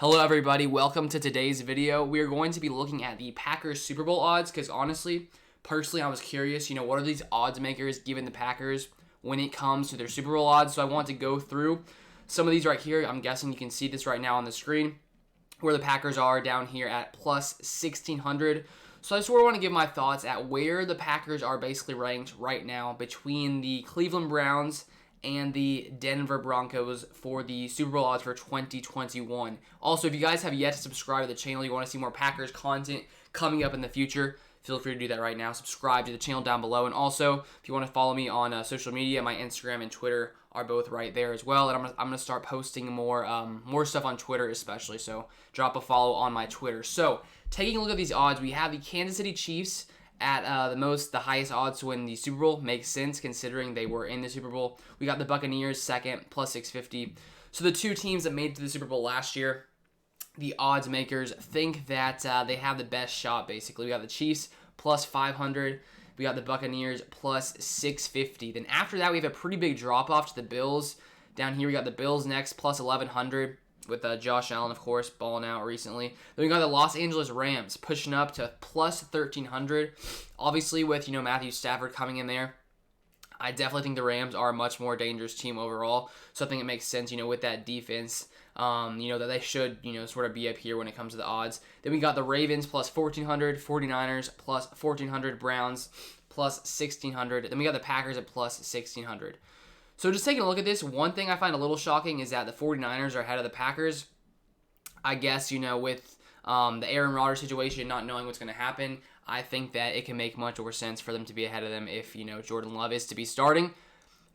Hello everybody, welcome to today's video. We are going to be looking at the Packers Super Bowl odds because honestly, personally I was curious, what are these odds makers giving the Packers when it comes to their Super Bowl odds? So I want to go through some of these right here. I'm guessing you can see this right now on the screen where the Packers are down here at plus 1600. So I just want to give my thoughts at where the Packers are basically ranked right now between the Cleveland Browns and the Denver Broncos for the Super Bowl odds for 2021. Also, if you guys have yet to subscribe to the channel, you want to see more Packers content coming up in the future, feel free to do that right now. Subscribe to the channel down below. And also, if you want to follow me on social media, my Instagram and Twitter are both right there as well. And I'm gonna start posting more stuff on Twitter especially. So drop a follow on my Twitter. So taking a look at these odds, we have the Kansas City Chiefs at the highest odds to win the Super Bowl. Makes sense considering they were in the Super Bowl. We got the Buccaneers second, plus 650. So the two teams that made it to the Super Bowl last year, the odds makers think that they have the best shot, basically. We got the Chiefs, plus 500. We got the Buccaneers, plus 650. Then after that, we have a pretty big drop-off to the Bills. Down here, we got the Bills next, plus 1100. With Josh Allen, of course, balling out recently. Then we got the Los Angeles Rams pushing up to plus 1,300. Obviously, with, Matthew Stafford coming in there, I definitely think the Rams are a much more dangerous team overall. So I think it makes sense, with that defense, that they should, sort of be up here when it comes to the odds. Then we got the Ravens plus 1,400, 49ers plus 1,400, Browns plus 1,600. Then we got the Packers at plus 1,600. So just taking a look at this, one thing I find a little shocking is that the 49ers are ahead of the Packers. I guess, with the Aaron Rodgers situation, not knowing what's going to happen, I think that it can make much more sense for them to be ahead of them if, Jordan Love is to be starting.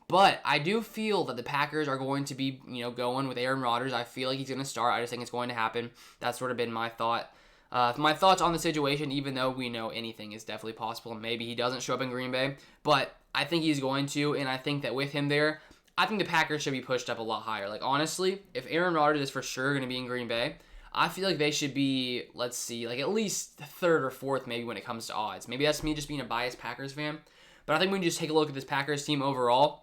But I do feel that the Packers are going to be, going with Aaron Rodgers. I feel like he's going to start. I just think it's going to happen. That's sort of been my thought. My thoughts on the situation, even though we know anything is definitely possible. Maybe he doesn't show up in Green Bay, but I think he's going to, and I think that with him there, I think the Packers should be pushed up a lot higher. Like, honestly, if Aaron Rodgers is for sure going to be in Green Bay, I feel like they should be, let's see, like at least third or fourth maybe when it comes to odds. Maybe that's me just being a biased Packers fan, but I think we can just take a look at this Packers team overall.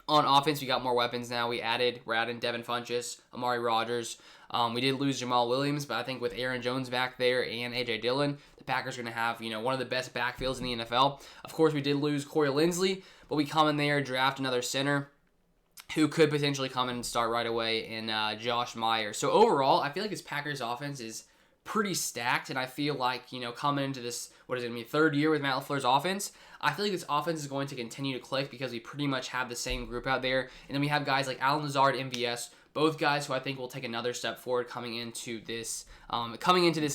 On offense, we got more weapons now. We're adding Devin Funchess, Amari Rodgers. We did lose Jamal Williams, but I think with Aaron Jones back there and A.J. Dillon, the Packers are going to have, one of the best backfields in the NFL. Of course, we did lose Corey Linsley, but we come in there, draft another center who could potentially come in and start right away in Josh Myers. So overall, I feel like this Packers offense is pretty stacked, and I feel like, coming into this, third year with Matt LaFleur's offense, I feel like this offense is going to continue to click because we pretty much have the same group out there. And then we have guys like Allen Lazard, MVS, both guys who I think will take another step forward coming into this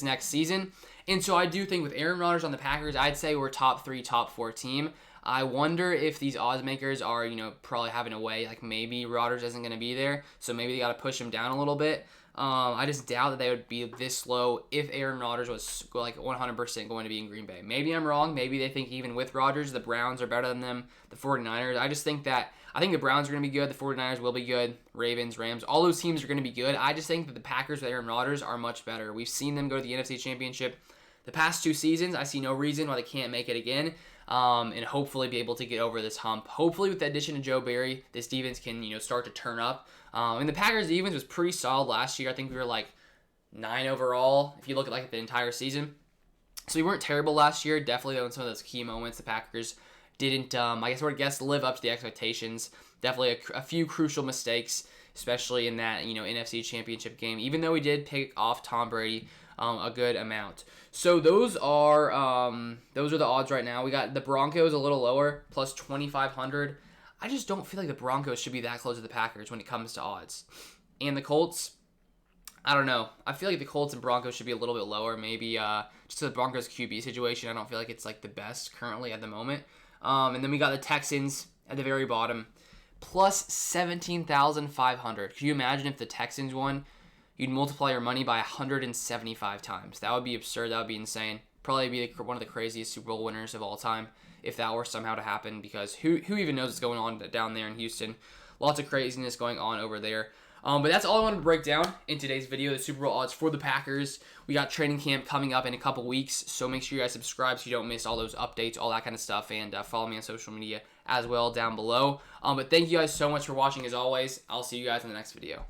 next season. And so I do think with Aaron Rodgers on the Packers, I'd say we're top 3, top 4 team. I wonder if these odds makers are, probably having a way, like maybe Rodgers isn't going to be there, so maybe they got to push him down a little bit. I just doubt that they would be this low if Aaron Rodgers was like 100% going to be in Green Bay. Maybe I'm wrong. Maybe they think even with Rodgers, the Browns are better than them, the 49ers. I think the Browns are going to be good. The 49ers will be good. Ravens, Rams, all those teams are going to be good. I just think that the Packers with Aaron Rodgers are much better. We've seen them go to the NFC Championship the past 2 seasons. I see no reason why they can't make it again. And hopefully be able to get over this hump. Hopefully with the addition of Joe Barry, this defense can, start to turn up. And the Packers defense was pretty solid last year. I think we were like 9 overall if you look at like the entire season. So we weren't terrible last year. Definitely though in some of those key moments, the Packers didn't, live up to the expectations. Definitely a few crucial mistakes, especially in that, NFC Championship game, even though we did pick off Tom Brady a good amount. So those are the odds right now. We got the Broncos a little lower, plus 2,500. I just don't feel like the Broncos should be that close to the Packers when it comes to odds. And the Colts, I don't know. I feel like the Colts and Broncos should be a little bit lower. Maybe just the Broncos QB situation. I don't feel like it's like the best currently at the moment. And then we got the Texans at the very bottom, plus 17,500. Could you imagine if the Texans won? You'd multiply your money by 175 times. That would be absurd. That would be insane. Probably be one of the craziest Super Bowl winners of all time if that were somehow to happen, because who even knows what's going on down there in Houston. Lots of craziness going on over there. But that's all I wanted to break down in today's video, the Super Bowl odds for the Packers. We got training camp coming up in a couple weeks, so make sure you guys subscribe so you don't miss all those updates, all that kind of stuff, and follow me on social media as well down below. But thank you guys so much for watching as always. I'll see you guys in the next video.